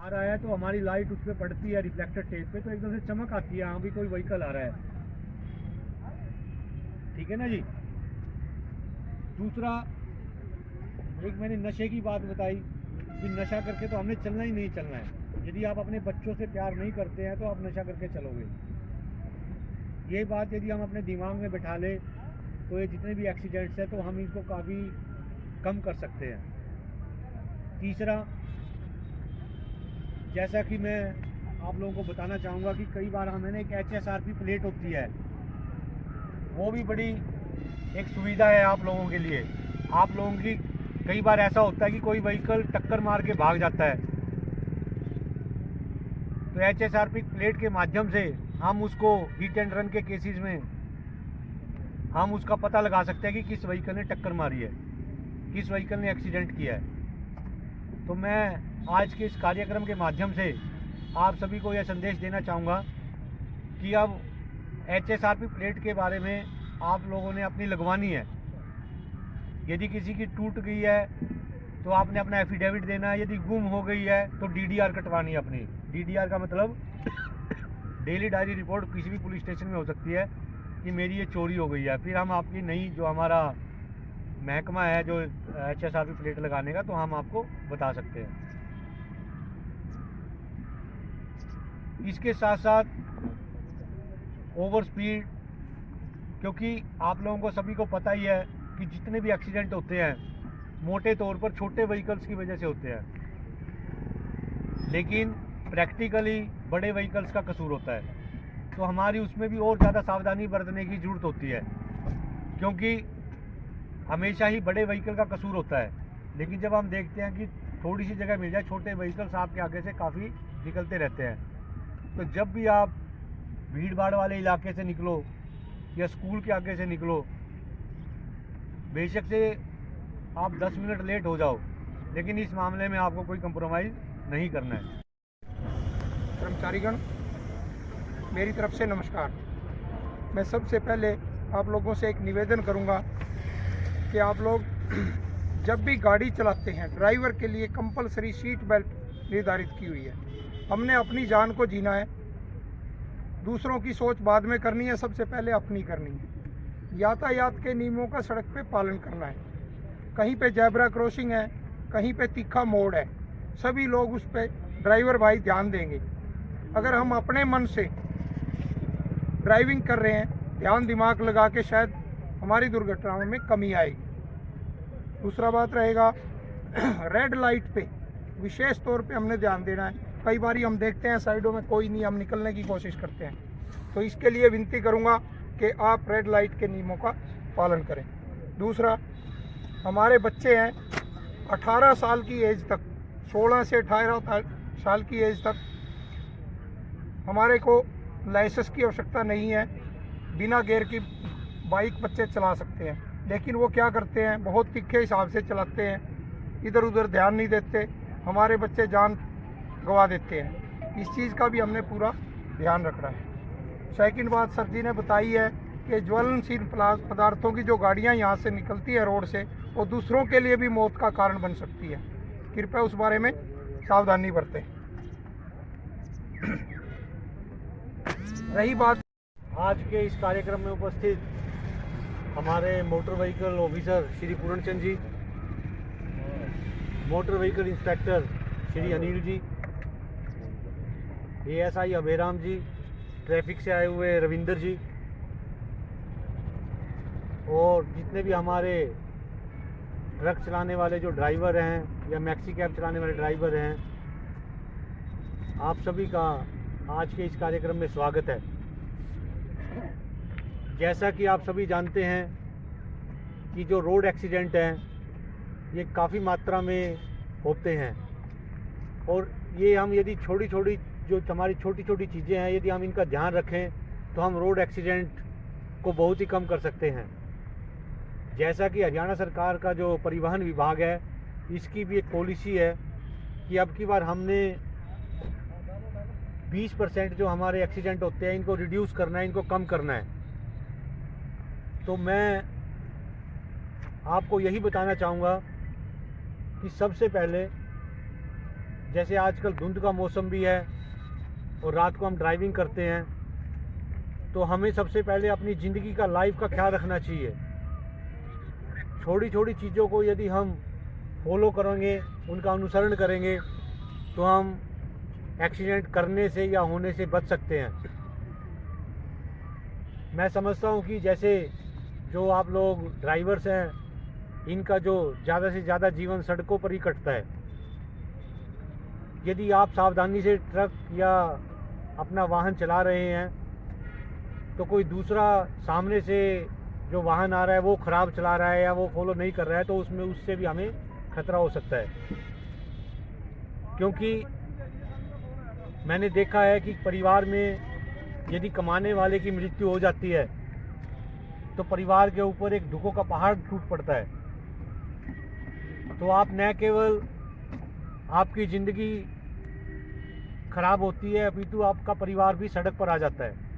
रहा है तो हमारी लाइट उस पर पड़ती है रिफ्लेक्टर टेप पे, तो एकदम से चमक आती है, हाँ भी कोई व्हीकल आ रहा है। ठीक है ना जी। दूसरा, एक मैंने नशे की बात बताई कि नशा करके तो हमने चलना ही नहीं चलना है। यदि आप अपने बच्चों से प्यार नहीं करते हैं तो आप नशा करके चलोगे। ये बात यदि हम अपने दिमाग में बैठा ले तो ये जितने भी एक्सीडेंट्स हैं तो हम इनको काफ़ी कम कर सकते हैं। तीसरा, जैसा कि मैं आप लोगों को बताना चाहूँगा कि कई बार हमें एक HSRP प्लेट होती है, वो भी बड़ी एक सुविधा है आप लोगों के लिए। आप लोगों की कई बार ऐसा होता है कि कोई व्हीकल टक्कर मार के भाग जाता है, तो HSRP प्लेट के माध्यम से हम उसको हिट एंड रन के केसेस में हम उसका पता लगा सकते हैं कि किस व्हीकल ने टक्कर मारी है, किस व्हीकल ने एक्सीडेंट किया है। तो मैं आज के इस कार्यक्रम के माध्यम से आप सभी को यह संदेश देना चाहूँगा कि अब HSRP प्लेट के बारे में आप लोगों ने अपनी लगवानी है। यदि किसी की टूट गई है तो आपने अपना एफिडेविट देना है। यदि गुम हो गई है तो DDR कटवानी है अपनी। DDR का मतलब डेली डायरी रिपोर्ट किसी भी पुलिस स्टेशन में हो सकती है कि मेरी ये चोरी हो गई है। फिर हम आपकी नई जो हमारा महकमा है जो HSRP प्लेट लगाने का, तो हम आपको बता सकते हैं। इसके साथ साथ ओवर स्पीड, क्योंकि आप लोगों को सभी को पता ही है कि जितने भी एक्सीडेंट होते हैं मोटे तौर पर छोटे व्हीकल्स की वजह से होते हैं, लेकिन प्रैक्टिकली बड़े व्हीकल्स का कसूर होता है। तो हमारी उसमें भी और ज़्यादा सावधानी बरतने की ज़रूरत होती है, क्योंकि हमेशा ही बड़े व्हीकल का कसूर होता है, लेकिन जब हम देखते हैं कि थोड़ी सी जगह मिल जाए, छोटे व्हीकल्स आपके आगे से काफ़ी निकलते रहते हैं। तो जब भी आप भीड़ भाड़ वाले इलाके से निकलो या स्कूल के आगे से निकलो, बेशक से आप 10 मिनट लेट हो जाओ, लेकिन इस मामले में आपको कोई कंप्रोमाइज़ नहीं करना है। कर्मचारीगण, मेरी तरफ से नमस्कार। मैं सबसे पहले आप लोगों से एक निवेदन करूंगा कि आप लोग जब भी गाड़ी चलाते हैं, ड्राइवर के लिए कंपलसरी सीट बेल्ट निर्धारित की हुई है। हमने अपनी जान को जीना है, दूसरों की सोच बाद में करनी है, सबसे पहले अपनी करनी है। यातायात के नियमों का सड़क पे पालन करना है। कहीं पे जेब्रा क्रॉसिंग है, कहीं पे तीखा मोड़ है, सभी लोग उस पे ड्राइवर भाई ध्यान देंगे। अगर हम अपने मन से ड्राइविंग कर रहे हैं, ध्यान दिमाग लगा के, शायद हमारी दुर्घटनाओं में कमी आएगी। दूसरा बात रहेगा रेड लाइट पे विशेष तौर पे हमने ध्यान देना है। कई बार हम देखते हैं साइडों में कोई नहीं, हम निकलने की कोशिश करते हैं, तो इसके लिए विनती करूंगा कि आप रेड लाइट के नियमों का पालन करें। दूसरा, हमारे बच्चे हैं 18 साल की एज तक, 16 से 18 साल की एज तक हमारे को लाइसेंस की आवश्यकता नहीं है। बिना गियर की बाइक बच्चे चला सकते हैं, लेकिन वो क्या करते हैं, बहुत तीखे हिसाब से चलाते हैं, इधर उधर ध्यान नहीं देते, हमारे बच्चे जान गंवा देते हैं। इस चीज़ का भी हमने पूरा ध्यान रखना है। सेकंड बात सर जी ने बताई है कि ज्वलनशील पदार्थों की जो गाड़ियां यहाँ से निकलती है रोड से, वो दूसरों के लिए भी मौत का कारण बन सकती है। कृपया उस बारे में सावधानी बरतें। रही बात आज के इस कार्यक्रम में उपस्थित हमारे motor vehicle officer Shri Purnachand ji, motor vehicle inspector Shri Anil ji, ASI Abheram ji, traffic से आए हुए रविंदर जी, और जितने भी हमारे ट्रक चलाने वाले जो ड्राइवर हैं या मैक्सी कैब चलाने वाले ड्राइवर हैं, आप सभी का आज के इस कार्यक्रम में स्वागत है। जैसा कि आप सभी जानते हैं कि जो रोड एक्सीडेंट हैं ये काफ़ी मात्रा में होते हैं, और ये हम यदि छोटी छोटी जो हमारी छोटी छोटी चीज़ें हैं, यदि हम इनका ध्यान रखें तो हम रोड एक्सीडेंट को बहुत ही कम कर सकते हैं। जैसा कि हरियाणा सरकार का जो परिवहन विभाग है, इसकी भी एक पॉलिसी है कि अब की बार हमने 20% जो हमारे एक्सीडेंट होते हैं इनको रिड्यूस करना है, इनको कम करना है। तो मैं आपको यही बताना चाहूँगा कि सबसे पहले जैसे आजकल धुंध का मौसम भी है और रात को हम ड्राइविंग करते हैं, तो हमें सबसे पहले अपनी ज़िंदगी का, लाइफ का ख्याल रखना चाहिए। छोटी छोटी चीज़ों को यदि हम फॉलो करेंगे, उनका अनुसरण करेंगे, तो हम एक्सीडेंट करने से या होने से बच सकते हैं। मैं समझता हूँ कि जैसे जो आप लोग ड्राइवर्स हैं, इनका जो ज़्यादा से ज़्यादा जीवन सड़कों पर ही कटता है। यदि आप सावधानी से ट्रक या अपना वाहन चला रहे हैं, तो कोई दूसरा सामने से जो वाहन आ रहा है वो ख़राब चला रहा है या वो फॉलो नहीं कर रहा है, तो उससे भी हमें खतरा हो सकता है। क्योंकि मैंने देखा है कि परिवार में यदि कमाने वाले की मृत्यु हो जाती है, तो परिवार के ऊपर एक दुखों का पहाड़ टूट पड़ता है। तो आप न केवल आपकी ज़िंदगी खराब होती है, अपितु आपका परिवार भी सड़क पर आ जाता है।